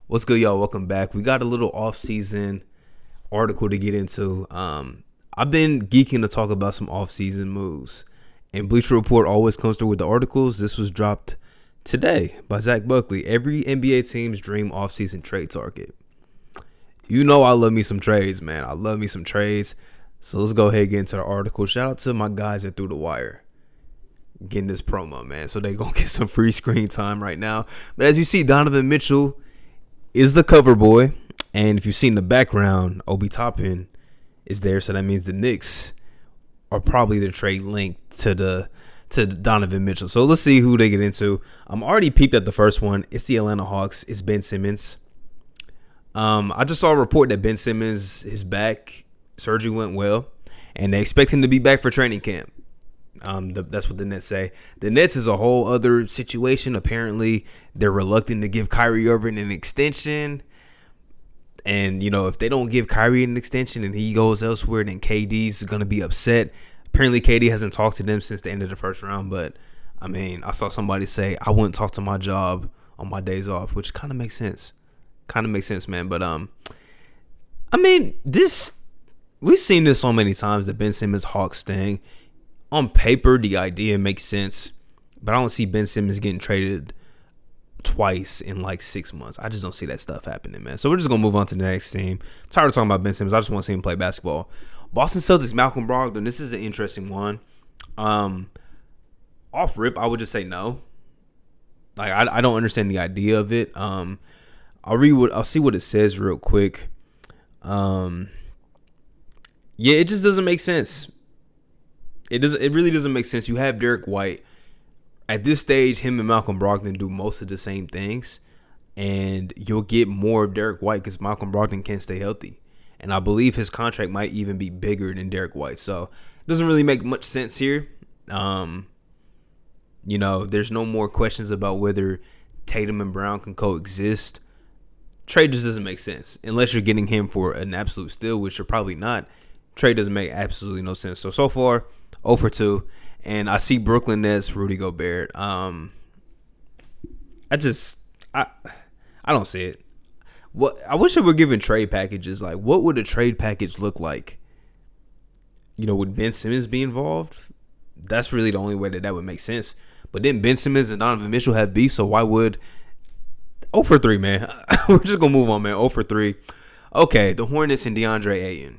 What's good, y'all? Welcome back. We got a little off-season article to get into. I've been geeking to talk about some off-season moves, and Bleacher Report always comes through with the articles. This was dropped today by Zach Buckley. Every NBA team's dream off-season trade target. You know I love me some trades, man. I love me some trades. So let's go ahead and get into the article. Shout out to my guys at Through the Wire getting this promo, man. So they gonna get some free screen time right now. But as you see, Donovan Mitchell is the cover boy, and if you've seen the background, Obi Toppin is there, so that means the Knicks are probably the trade link to Donovan Mitchell. So let's see who they get into. I'm already peeped at the first one. It's the Atlanta Hawks. It's Ben Simmons. I just saw a report that Ben Simmons, his back surgery went well, and they expect him to be back for training camp. That's what the Nets say. The Nets is a whole other situation. Apparently, they're reluctant to give Kyrie Irving an extension. And, you know, if they don't give Kyrie an extension and he goes elsewhere, then KD's going to be upset. Apparently, KD hasn't talked to them since the end of the first round. But, I mean, I saw somebody say, I wouldn't talk to my job on my days off, which kind of makes sense. Man. But, I mean, we've seen this so many times, the Ben Simmons Hawks thing. On paper, the idea makes sense, but I don't see Ben Simmons getting traded twice in like 6 months. I just don't see that stuff happening, man. So we're just going to move on to the next team. I'm tired of talking about Ben Simmons. I just want to see him play basketball. Boston Celtics, Malcolm Brogdon. This is an interesting one. Off rip, I would just say no. Like, I don't understand the idea of it. I'll see what it says real quick. Yeah, it just doesn't make sense. It really doesn't make sense. You have Derek White. At this stage, him and Malcolm Brogdon do most of the same things. And you'll get more of Derek White because Malcolm Brogdon can't stay healthy. And I believe his contract might even be bigger than Derek White. So it doesn't really make much sense here. You know, there's no more questions about whether Tatum and Brown can coexist. Trade just doesn't make sense. Unless you're getting him for an absolute steal, which you're probably not. Trade doesn't make absolutely no sense. So far, 0 for 2. And I see Brooklyn Nets, Rudy Gobert. I don't see it. I wish they were giving trade packages. Like, what would a trade package look like? You know, would Ben Simmons be involved? That's really the only way that would make sense. But then Ben Simmons and Donovan Mitchell have beef, so why would 0 for 3, man? We're just gonna move on, man. 0 for 3. Okay, the Hornets and Deandre Ayen.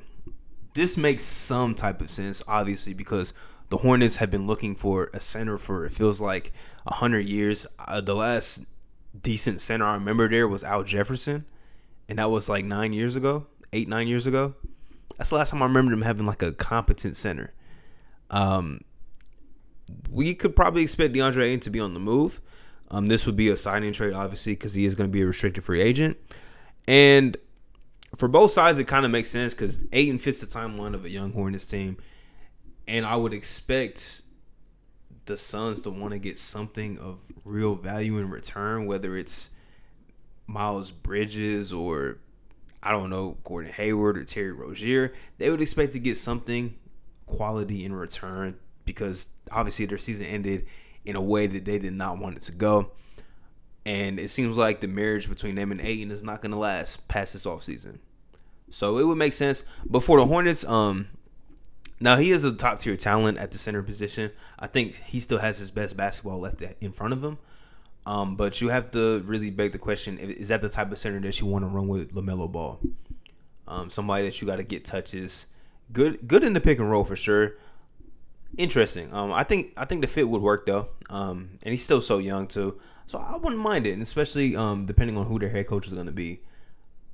This makes some type of sense, obviously, because the Hornets have been looking for a center for, it feels like, 100 years. The last decent center I remember there was Al Jefferson, and that was like 9 years ago, 9 years ago. That's the last time I remember them having like a competent center. We could probably expect DeAndre Ayen to be on the move. This would be a signing trade, obviously, because he is going to be a restricted free agent. And for both sides, it kind of makes sense because Ayen fits the timeline of a young Hornets team. And I would expect the Suns to want to get something of real value in return, whether it's Miles Bridges or, I don't know, Gordon Hayward or Terry Rozier. They would expect to get something quality in return because obviously their season ended in a way that they did not want it to go. And it seems like the marriage between them and Ayen is not going to last past this offseason. So it would make sense. But for the Hornets, now he is a top-tier talent at the center position. I think he still has his best basketball left in front of him. But you have to really beg the question, is that the type of center that you want to run with LaMelo Ball? Somebody that you got to get touches. Good in the pick and roll for sure. Interesting. I think the fit would work, though. And he's still so young, too. So I wouldn't mind it, and especially depending on who their head coach is going to be.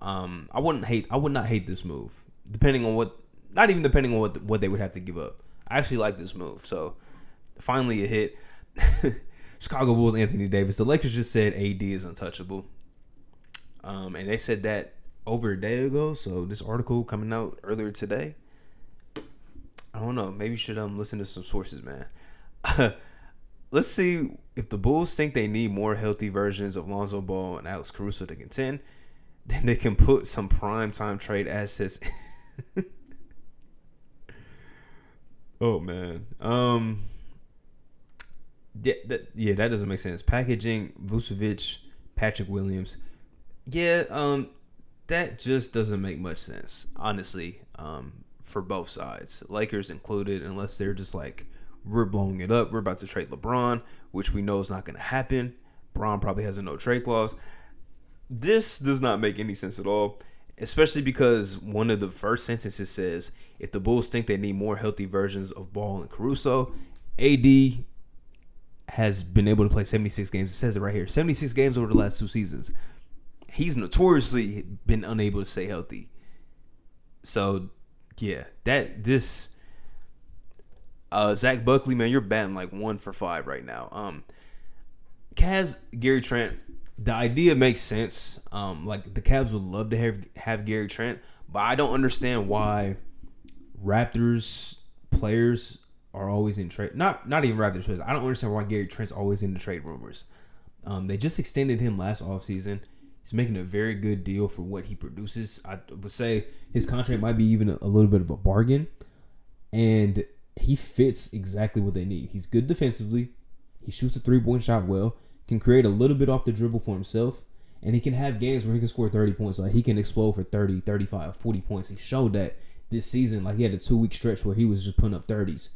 I would not hate this move, not even depending on what they would have to give up. I actually like this move. So finally it hit. Chicago Bulls, Anthony Davis. The Lakers just said AD is untouchable. And they said that over a day ago. So this article coming out earlier today. I don't know. Maybe you should listen to some sources, man. Let's see if the Bulls think they need more healthy versions of Lonzo Ball and Alex Caruso to contend, then they can put some primetime trade assets. Oh man. That doesn't make sense. Packaging Vucevic, Patrick Williams. Yeah, that just doesn't make much sense, honestly, for both sides, Lakers included, unless they're just like, we're blowing it up, we're about to trade LeBron, which we know is not going to happen. LeBron probably has a no trade clause. This does not make any sense at all, especially because one of the first sentences says, if the Bulls think they need more healthy versions of Ball and Caruso, AD has been able to play 76 games. It says it right here, 76 games over the last 2 seasons. He's notoriously been unable to stay healthy. So, yeah, Zach Buckley, man, you're batting like 1 for 5 right now. Cavs, Gary Trent, the idea makes sense. Like the Cavs would love to have Gary Trent, but I don't understand why Raptors players are always in trade. Not even Raptors players. I don't understand why Gary Trent's always in the trade rumors. They just extended him last offseason. He's making a very good deal for what he produces. I would say his contract might be even a little bit of a bargain, and he fits exactly what they need. He's good defensively. He shoots a 3-point shot well, can create a little bit off the dribble for himself, and he can have games where he can score 30 points. Like he can explode for 30, 35, 40 points. He showed that this season. Like he had a 2-week stretch where he was just putting up 30s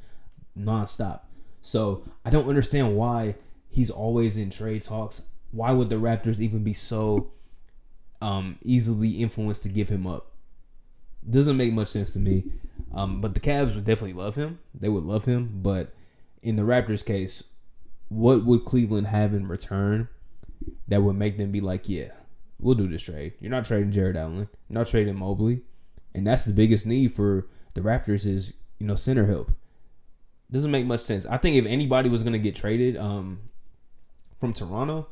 nonstop. So I don't understand why he's always in trade talks. Why would the Raptors even be so easily influenced to give him up? Doesn't make much sense to me. But the Cavs would definitely love him. They would love him. But in the Raptors' case, what would Cleveland have in return that would make them be like, yeah, we'll do this trade? You're not trading Jared Allen. You're not trading Mobley. And that's the biggest need for the Raptors is, center help. Doesn't make much sense. I think if anybody was going to get traded from Toronto,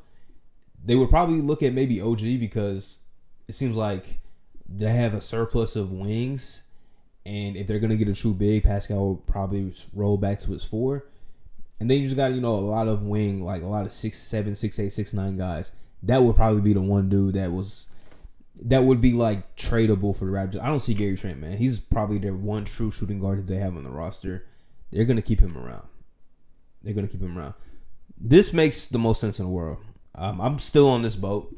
they would probably look at maybe OG because it seems like they have a surplus of wings. And if they're going to get a true big, Pascal will probably roll back to his 4. And then you just got, a lot of wing, like a lot of 6'7", 6'8", 6'9" guys. That would probably be the one dude that would be like tradable for the Raptors. I don't see Gary Trent, man. He's probably their one true shooting guard that they have on the roster. They're going to keep him around. This makes the most sense in the world. I'm still on this boat.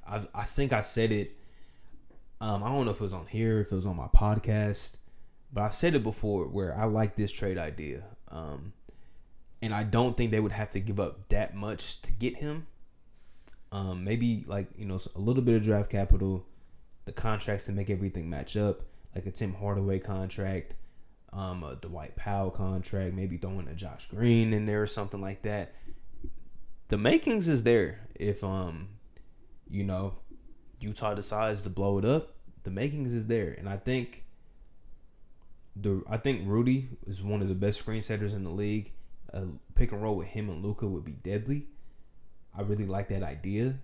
I think I said it. I don't know if it was on here, if it was on my podcast, but I've said it before where I like this trade idea. And I don't think they would have to give up that much to get him. Maybe like, a little bit of draft capital, the contracts to make everything match up, like a Tim Hardaway contract, a Dwight Powell contract, maybe throwing a Josh Green in there or something like that. The makings is there. If Utah decides to blow it up, the makings is there. And I think Rudy is one of the best screen setters in the league. A pick and roll with him and Luka would be deadly. I really like that idea.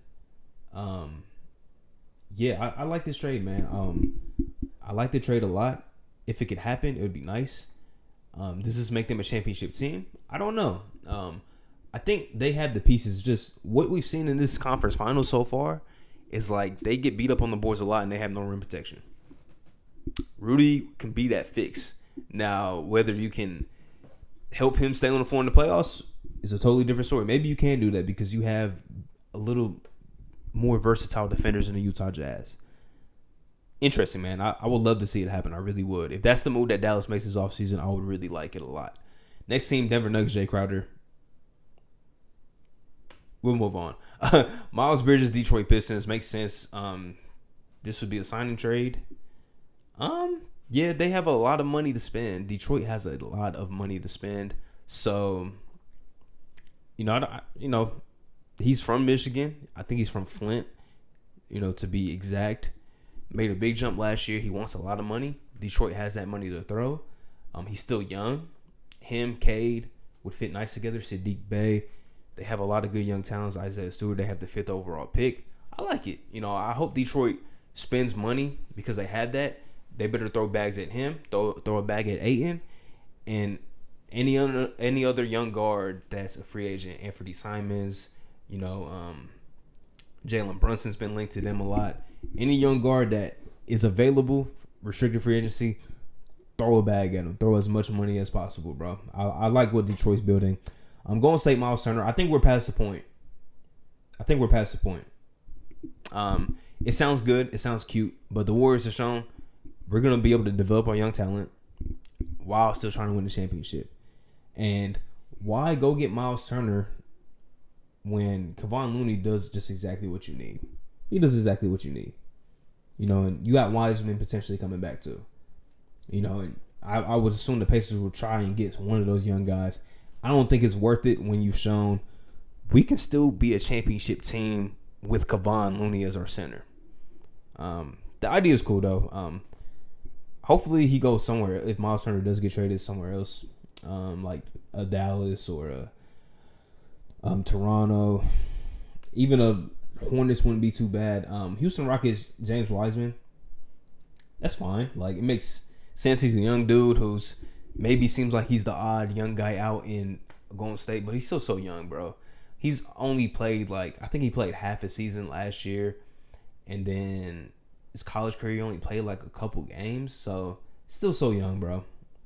I like this trade, man. I like the trade a lot. If it could happen, it would be nice. Does this make them a championship team? I don't know. I think they have the pieces. Just what we've seen in this conference finals so far is like they get beat up on the boards a lot and they have no rim protection. Rudy can be that fix. Now, whether you can help him stay on the floor in the playoffs is a totally different story. Maybe you can do that because you have a little more versatile defenders in the Utah Jazz. Interesting, man. I would love to see it happen. I really would. If that's the move that Dallas makes this offseason, I would really like it a lot. Next team, Denver Nuggets, Jay Crowder. We'll move on. Miles Bridges, Detroit Pistons. Makes sense. This would be a signing trade. Yeah, they have a lot of money to spend. Detroit has a lot of money to spend. So, he's from Michigan. I think he's from Flint, to be exact. Made a big jump last year. He wants a lot of money. Detroit has that money to throw. He's still young. Him, Cade would fit nice together. Sadiq Bey. They have a lot of good young talents. Isaiah Stewart, they have the 5th overall pick. I like it. I hope Detroit spends money because they have that. They better throw bags at him, throw a bag at Ayen, and any other young guard that's a free agent. Anthony Simons, Jalen Brunson's been linked to them a lot. Any young guard that is available, restricted free agency, throw a bag at them. Throw as much money as possible, bro. I like what Detroit's building. I'm going to say Miles Turner. I think we're past the point. it sounds good. It sounds cute. But the Warriors have shown we're going to be able to develop our young talent while still trying to win the championship. And why go get Miles Turner when Kevon Looney does just exactly what you need? He does exactly what you need. You know, and you got Wiseman potentially coming back too. You know, and I would assume the Pacers will try and get one of those young guys. I don't think it's worth it when you've shown we can still be a championship team with Kevon Looney as our center. The idea is cool though. Hopefully he goes somewhere. If Miles Turner does get traded somewhere else, like a Dallas or a Toronto, even a Hornets wouldn't be too bad. Houston Rockets, James Wiseman, that's fine. Like, it makes sense. He's a young dude who's maybe seems like he's the odd young guy out in Golden State, but he's still so young, bro. He's only played I think he played half a season last year, and then his college career he only played like a couple games, so still so young, bro.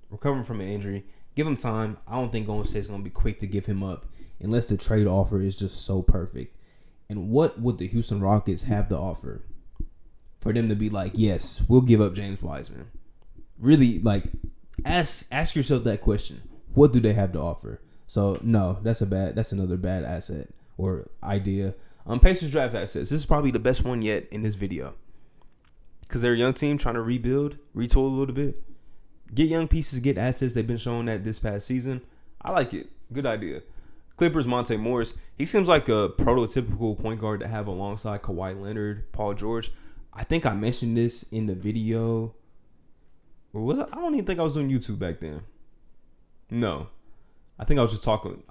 Recovering from an injury, give him time. I don't think Golden State's gonna be quick to give him up unless the trade offer is just so perfect. And what would the Houston Rockets have to offer for them to be like, yes, we'll give up James Wiseman? Really, ask yourself that question. What do they have to offer? So no, that's another bad asset or idea. Pacers draft assets. This is probably the best one yet in this video, because they're a young team trying to rebuild, retool a little bit, get young pieces, get assets. They've been showing that this past season. I like it. Good idea. Clippers, Monte Morris. He seems like a prototypical point guard to have alongside Kawhi Leonard, Paul George. I think I mentioned this in the video. Or was I don't even think I was on YouTube back then. No. I think I was just talking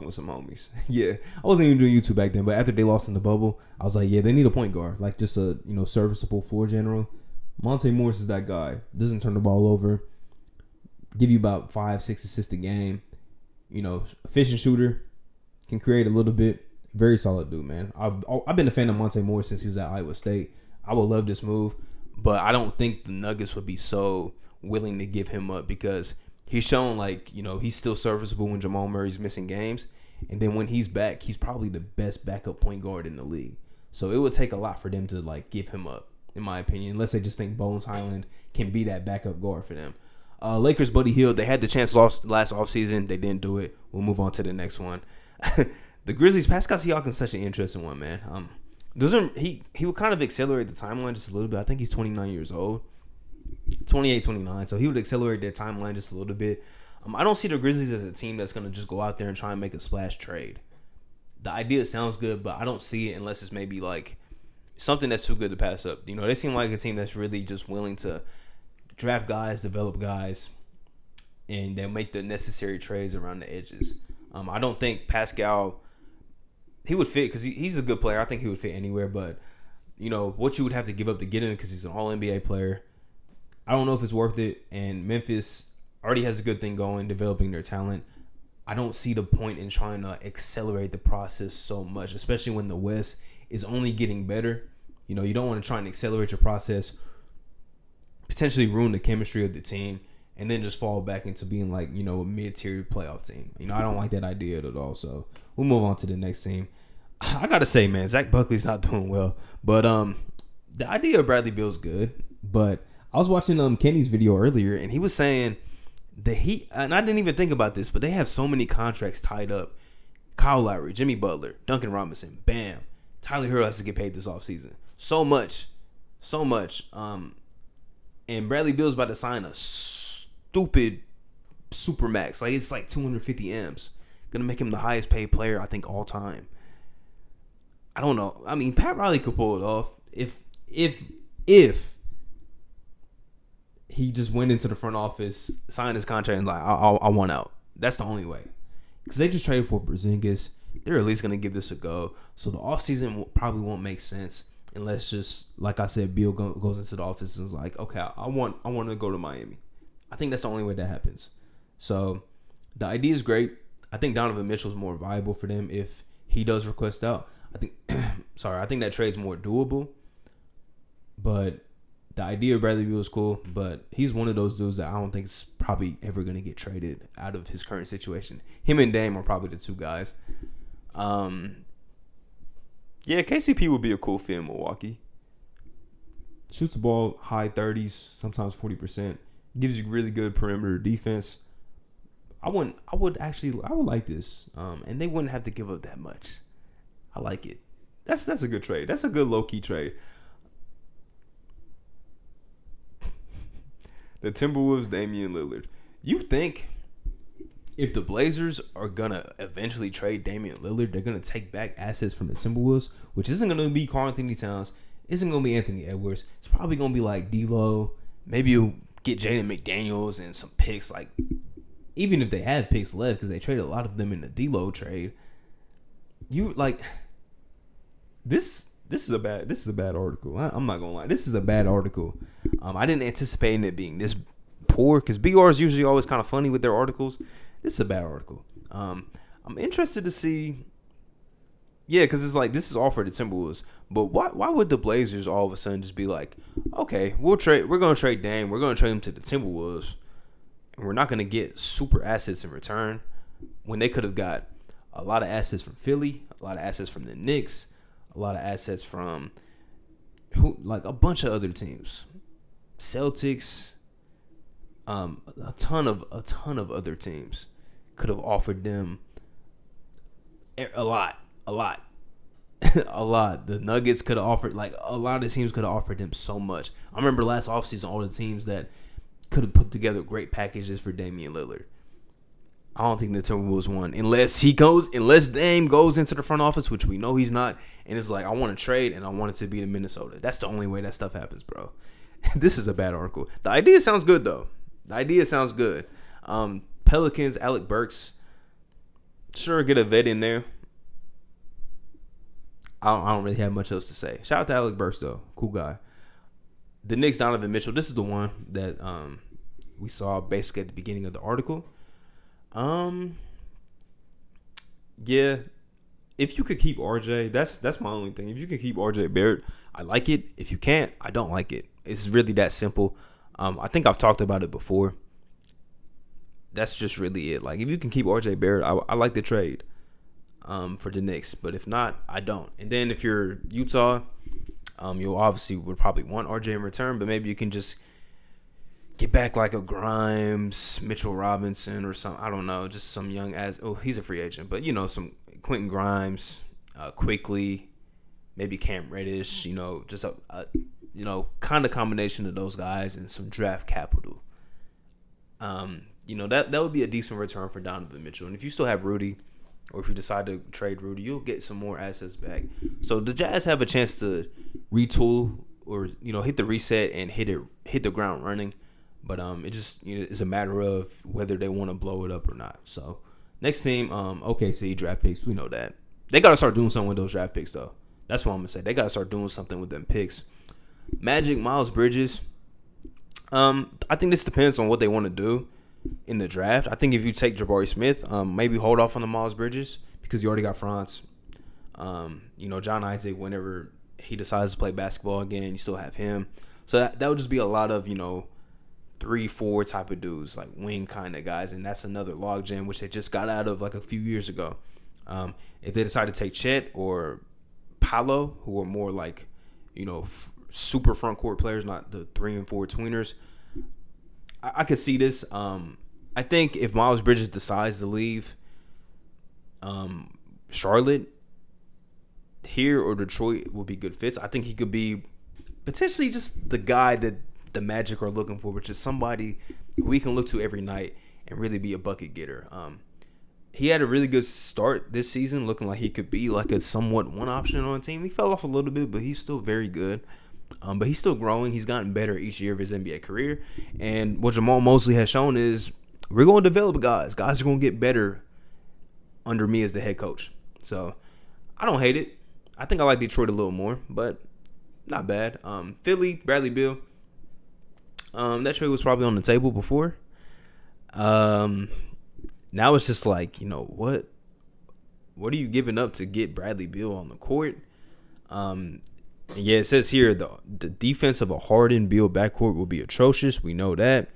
with some homies. Yeah. I wasn't even doing YouTube back then, but after they lost in the bubble, I was like, yeah, they need a point guard. Like, just a, serviceable floor general. Monte Morris is that guy. Doesn't turn the ball over. Give you about 5-6 assists a game. Efficient shooter, can create a little bit. Very solid dude, man. I've been a fan of Monte Morris since he was at Iowa State. I would love this move, but I don't think the Nuggets would be so willing to give him up, because he's shown he's still serviceable when Jamal Murray's missing games, and then when he's back, he's probably the best backup point guard in the league. So it would take a lot for them to give him up, in my opinion, unless they just think Bones Highland can be that backup guard for them. Lakers, Buddy Hield, they had the chance last offseason. They didn't do it. We'll move on to the next one. The Grizzlies, Pascal Siakam's such an interesting one, man. He would kind of accelerate the timeline just a little bit. I think he's 29 years old, 28, 29. So he would accelerate their timeline just a little bit. I don't see the Grizzlies as a team that's going to just go out there and try and make a splash trade. The idea sounds good, but I don't see it unless it's maybe something that's too good to pass up. They seem like a team that's really just willing to draft guys, develop guys, and they'll make the necessary trades around the edges. I don't think Pascal, he would fit because he's a good player. I think he would fit anywhere, but what you would have to give up to get him, because he's an All-NBA player, I don't know if it's worth it. And Memphis already has a good thing going, developing their talent. I don't see the point in trying to accelerate the process so much, especially when the West is only getting better. You don't want to try and accelerate your process, potentially ruin the chemistry of the team, and then just fall back into being a mid-tier playoff team. I don't like that idea at all. So we'll move on to the next team. I gotta say, man, Zach Buckley's not doing well, but the idea of Bradley Beal's good. But I was watching Kenny's video earlier, and he was saying that and I didn't even think about this, but they have so many contracts tied up. Kyle Lowry, Jimmy Butler, Duncan Robinson, Bam, Tyler Hero has to get paid this offseason. So much. And Bradley Beal's about to sign a stupid supermax. It's 250 M's. Gonna make him the highest paid player, I think, all time. I don't know. I mean, Pat Riley could pull it off if he just went into the front office, signed his contract, and I want out. That's the only way. Because they just traded for Porzingis. They're at least gonna give this a go. So the offseason probably won't make sense unless, just like I said, Beal goes into the office and is like, okay, I want to go to Miami. I think that's the only way that happens. So the idea is great. I think Donovan Mitchell is more viable for them if he does request out. I think that trade's more doable. But the idea of Bradley Beal is cool, but he's one of those dudes that I don't think is probably ever going to get traded out of his current situation. Him and Dame are probably the two guys. Yeah, KCP would be a cool fit in Milwaukee. Shoots the ball high 30s, sometimes 40%. Gives you really good perimeter defense. I would like this. And they wouldn't have to give up that much. I like it. That's a good trade. That's a good low-key trade. The Timberwolves, Damien Lillard. You think if the Blazers are going to eventually trade Damien Lillard, they're going to take back assets from the Timberwolves, which isn't going to be Karl-Anthony Towns, isn't going to be Anthony Edwards. It's probably going to be like D'Lo. Maybe you'll get Jaden McDaniels and some picks. Like, even if they have picks left, because they traded a lot of them in the D'Lo trade. You like this is a bad article. I'm not gonna lie. This is a bad article. I didn't anticipate it being this poor, because BR is usually always kind of funny with their articles. This is a bad article. I'm interested to see. Yeah, because it's like, this is all for the Timberwolves. But why would the Blazers all of a sudden just be like, okay, we're gonna trade Dame, we're gonna trade him to the Timberwolves, and we're not gonna get super assets in return, when they could have got a lot of assets from Philly, a lot of assets from the Knicks, a lot of assets from a bunch of other teams, Celtics, a ton of other teams could have offered them a lot. A lot. The Nuggets could have offered, a lot of teams could have offered them so much. I remember last offseason, all the teams that could have put together great packages for Damian Lillard. I don't think the Timberwolves won unless Dame goes into the front office, which we know he's not, and it's like, I want to trade and I want it to be to Minnesota. That's the only way that stuff happens, bro. This is a bad article. The idea sounds good, though. Pelicans, Alec Burks. Sure, get a vet in there. I don't really have much else to say. Shout out to Alec Burks, though. Cool guy. The Knicks, Donovan Mitchell. This is the one that we saw basically at the beginning of the article. Yeah. If you could keep RJ, that's my only thing. If you could keep RJ Barrett, I like it. If you can't, I don't like it. It's really that simple. I think I've talked about it before. That's just really it. Like, if you can keep RJ Barrett, I like the trade for the Knicks. But if not, I don't. And then if you're Utah, you obviously would probably want RJ in return, but maybe you can just get back like a Grimes, Mitchell Robinson, or some, I don't know, just some young ass. Oh, he's a free agent, but some Quentin Grimes, Quickly, maybe Cam Reddish. Just a kind of combination of those guys and some draft capital. That would be a decent return for Donovan Mitchell. And if you still have Rudy, or if you decide to trade Rudy, you'll get some more assets back. So the Jazz have a chance to retool or hit the reset and hit the ground running. But it just is a matter of whether they want to blow it up or not. So next team, OKC draft picks. We know that they got to start doing something with those draft picks, though. That's what I'm gonna say. They got to start doing something with them picks. Magic, Miles Bridges. I think this depends on what they want to do in the draft. I think if you take Jabari Smith, maybe hold off on the Miles Bridges because you already got Franz. John Isaac, whenever he decides to play basketball again, you still have him. So that would just be a lot of 3-4 type of dudes, like wing kind of guys, and that's another logjam which they just got out of like a few years ago. If they decide to take Chet or Paolo, who are more like super front court players, not the 3 and 4 tweeners, I could see this. I think if Miles Bridges decides to leave Charlotte, here or Detroit will be good fits. I think he could be potentially just the guy that the Magic are looking for, which is somebody who we can look to every night and really be a bucket getter. He had a really good start this season, looking like he could be like a somewhat one option on a team. He fell off a little bit, but he's still very good. But he's still growing. He's gotten better each year of his NBA career. And what Jamal Mosley has shown is we're going to develop guys. Guys are going to get better under me as the head coach. So I don't hate it. I think I like Detroit a little more, but not bad. Philly, Bradley Beal. That trade was probably on the table before. Now it's just like, what are you giving up to get Bradley Beal on the court? Yeah, it says here the defense of a Harden Beal backcourt will be atrocious. We know that.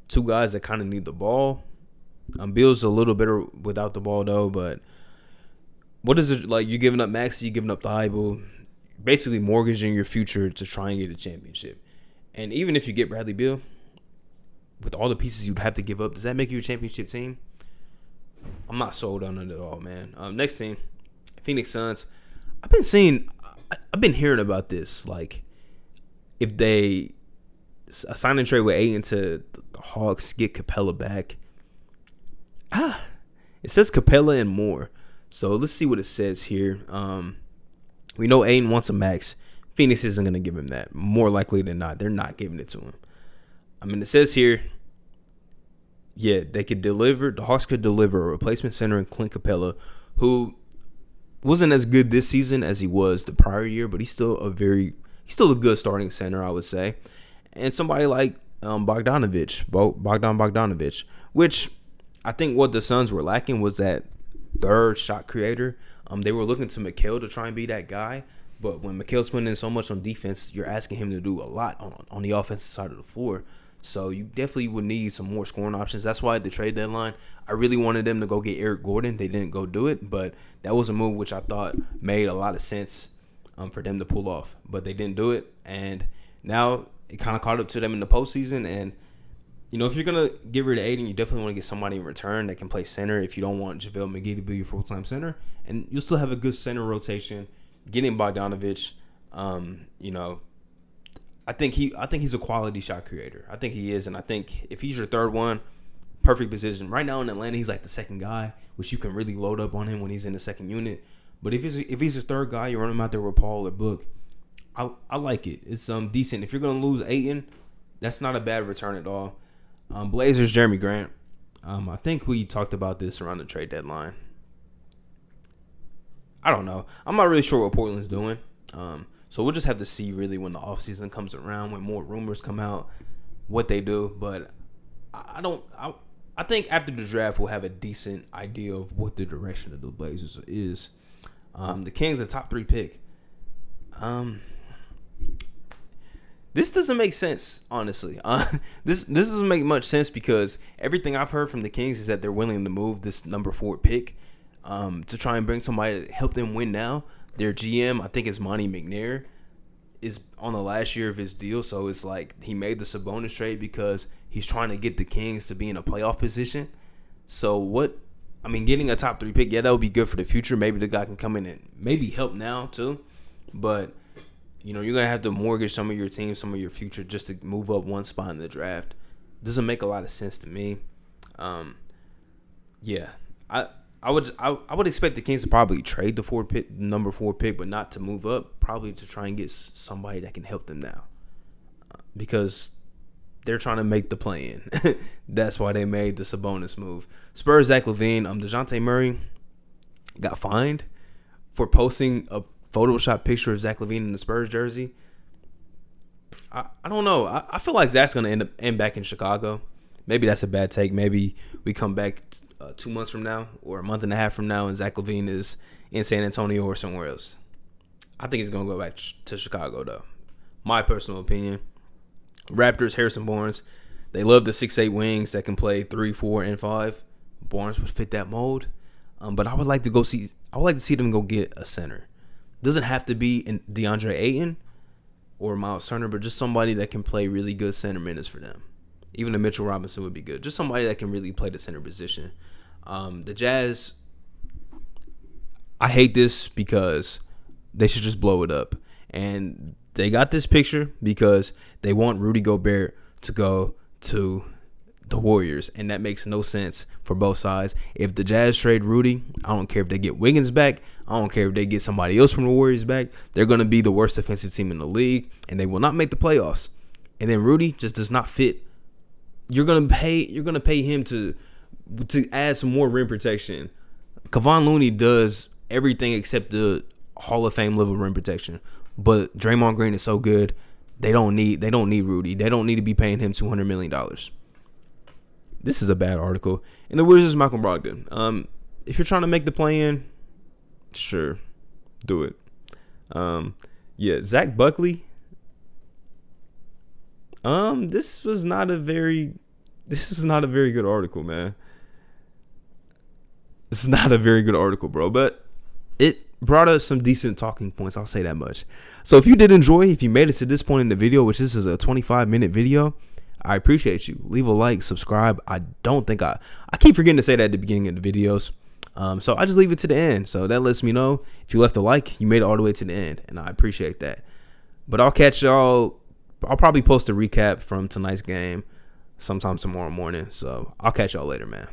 Two guys that kind of need the ball. Beal's a little better without the ball though, but what is it like? You giving up Maxey, you giving up the Thibault, basically mortgaging your future to try and get a championship. And even if you get Bradley Beal, with all the pieces you'd have to give up, does that make you a championship team? I'm not sold on it at all, man. Next team, Phoenix Suns. I've been hearing about this. Like, if they sign and trade with Ayen to the Hawks, get Capella back. It says Capella and more. So let's see what it says here. We know Ayen wants a max. Phoenix isn't going to give him that. More likely than not, they're not giving it to him. I mean, it says here, yeah, they could deliver. The Hawks could deliver a replacement center in Clint Capella, who wasn't as good this season as he was the prior year, but he's still a good starting center, I would say. And somebody like Bogdanovich, which I think what the Suns were lacking was that third shot creator. They were looking to Mikal to try and be that guy, but when Mikal's putting in so much on defense, you're asking him to do a lot on the offensive side of the floor. So you definitely would need some more scoring options. That's why at the trade deadline, I really wanted them to go get Eric Gordon. They didn't go do it, but that was a move which I thought made a lot of sense for them to pull off. But they didn't do it, and now it kind of caught up to them in the postseason. And, you know, if you're going to get rid of Ayen, you definitely want to get somebody in return that can play center if you don't want JaVale McGee to be your full-time center. And you'll still have a good center rotation. Getting Bogdanovich, you know, I think he's a quality shot creator. I think he is, and I think if he's your third one, perfect position. Right now in Atlanta, he's like the second guy, which you can really load up on him when he's in the second unit. But if he's a third guy, you run him out there with Paul or Book. I like it. It's decent. If you're gonna lose Ayen, that's not a bad return at all. Blazers, Jeremy Grant. I think we talked about this around the trade deadline. I don't know. I'm not really sure what Portland's doing. So we'll just have to see really when the offseason comes around, when more rumors come out, what they do. But I think after the draft we'll have a decent idea of what the direction of the Blazers is. The Kings, a top 3 pick. This doesn't make sense, honestly. This doesn't make much sense because everything I've heard from the Kings is that they're willing to move this number 4 pick to try and bring somebody to help them win now. Their GM, I think it's Monty McNair, is on the last year of his deal, so it's like he made the Sabonis trade because he's trying to get the Kings to be in a playoff position. So getting a top 3 pick, yeah, that would be good for the future. Maybe the guy can come in and maybe help now too, but you know, you're going to have to mortgage some of your team, some of your future just to move up one spot in the draft. Doesn't make a lot of sense to me. Yeah, I would expect the Kings to probably trade the number 4 pick, but not to move up, probably to try and get somebody that can help them now. Because they're trying to make the play-in. That's why they made the Sabonis move. Spurs, Zach Levine, DeJounte Murray got fined for posting a Photoshop picture of Zach Levine in the Spurs jersey. I don't know. I feel like Zach's going to end back in Chicago. Maybe that's a bad take. Maybe we come back 2 months from now or a month and a half from now and Zach Levine is in San Antonio or somewhere else. I think he's going to go back to Chicago, though. My personal opinion. Raptors, Harrison Barnes. They love the 6'8" wings that can play 3, 4, and 5. Barnes would fit that mold. But I would like to see them go get a center. Doesn't have to be in DeAndre Ayen or Miles Turner, but just somebody that can play really good center minutes for them. Even a Mitchell Robinson would be good. Just somebody that can really play the center position. The Jazz, I hate this because they should just blow it up. And they got this picture because they want Rudy Gobert to go to the Warriors, and that makes no sense for both sides. If the Jazz trade Rudy, I don't care if they get Wiggins back. I don't care if they get somebody else from the Warriors back. They're going to be the worst defensive team in the league, and they will not make the playoffs. And then Rudy just does not fit. You're gonna pay him to add some more rim protection. Kevon Looney does everything except the Hall of Fame level rim protection. But Draymond Green is so good, they don't need Rudy. They don't need to be paying him $200 million. This is a bad article. And the Wizards, Malcolm Brogdon. If you're trying to make the play-in, sure, do it. Yeah, Zach Buckley. This was not a very good article, man. This is not a very good article, bro. But brought us some decent talking points. I'll say that much. So if you did enjoy, if you made it to this point in the video, which this is a 25-minute video, I appreciate you. Leave a like, subscribe. I keep forgetting to say that at the beginning of the videos. So I just leave it to the end. So that lets me know if you left a like, you made it all the way to the end, and I appreciate that. But I'll catch y'all. I'll probably post a recap from tonight's game sometime tomorrow morning. So I'll catch y'all later, man.